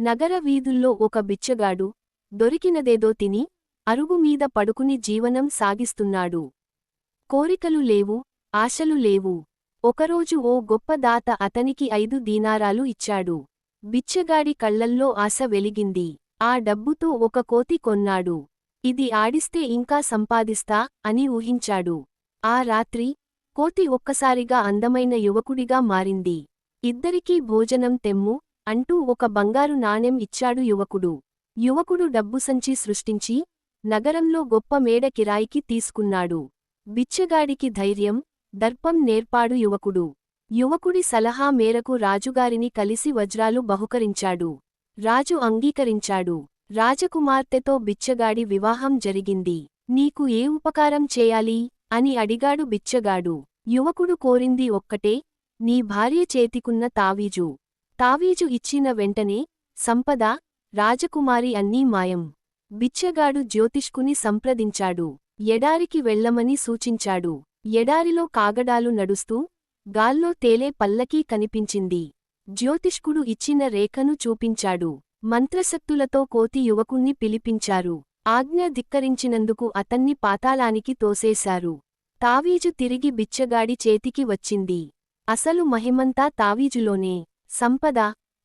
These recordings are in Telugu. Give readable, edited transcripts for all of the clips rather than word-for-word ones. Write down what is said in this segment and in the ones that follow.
నగర వీధుల్లో ఒక బిచ్చగాడు దొరికినదేదో తిని అరుగుమీద పడుకుని జీవనం సాగిస్తున్నాడు. కోరికలు లేవు, ఆశలు లేవు. ఒకరోజు ఓ గొప్ప దాత అతనికి 5 దీనారాలు ఇచ్చాడు. బిచ్చగాడి కళ్లల్లో ఆశ వెలిగింది. ఆ డబ్బుతో ఒక కోతి కొన్నాడు. ఇది ఆడిస్తే ఇంకా సంపాదిస్తా అని ఊహించాడు. ఆ రాత్రి కోతి ఒక్కసారిగా అందమైన యువకుడిగా మారింది. ఇద్దరికీ భోజనం తెమ్ము అంటూ ఒక బంగారు నాణెం ఇచ్చాడు యువకుడు. యువకుడు డబ్బుసంచి సృష్టించి నగరంలో గొప్ప మేడ కిరాయికి తీసుకున్నాడు. బిచ్చగాడికి ధైర్యం, దర్పం నేర్పాడు యువకుడు. యువకుడి సలహా మేరకు రాజుగారిని కలిసి వజ్రాలు బహుకరించాడు. రాజు అంగీకరించాడు. రాజకుమార్తెతో బిచ్చగాడి వివాహం జరిగింది. నీకు ఏ ఉపకారం చేయాలి అని అడిగాడు బిచ్చగాడు. యువకుడు కోరింది ఒక్కటే, నీ భార్య చేతికున్న తావీజు. తావీజు ఇచ్చిన వెంటనే సంపద, రాజకుమారి అన్నీ మాయం. బిచ్చగాడు జ్యోతిష్కుని సంప్రదించాడు. ఎడారికి వెళ్లమని సూచించాడు. ఎడారిలో కాగడాలు నడుస్తూ గాల్లో తేలే పల్లకీ కనిపించింది. జ్యోతిష్కుడు ఇచ్చిన రేఖను చూపించాడు. మంత్రశక్తులతో కోతి యువకుణ్ణి పిలిపించారు. ఆజ్ఞ ధిక్కరించినందుకు అతన్ని పాతాళానికి తోసేశారు. తావీజు తిరిగి బిచ్చగాడి చేతికి వచ్చింది. అసలు మహిమంతా తావీజులోనే. సంపద,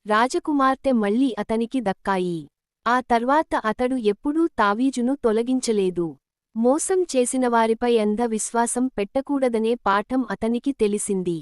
రాజకుమార్తె మళ్లీ అతనికి దక్కాయి. ఆ తర్వాత అతడు ఎప్పుడూ తావీజును తొలగించలేదు. మోసం చేసినవారిపై అంధ విశ్వాసం పెట్టకూడదనే పాఠం అతనికి తెలిసింది.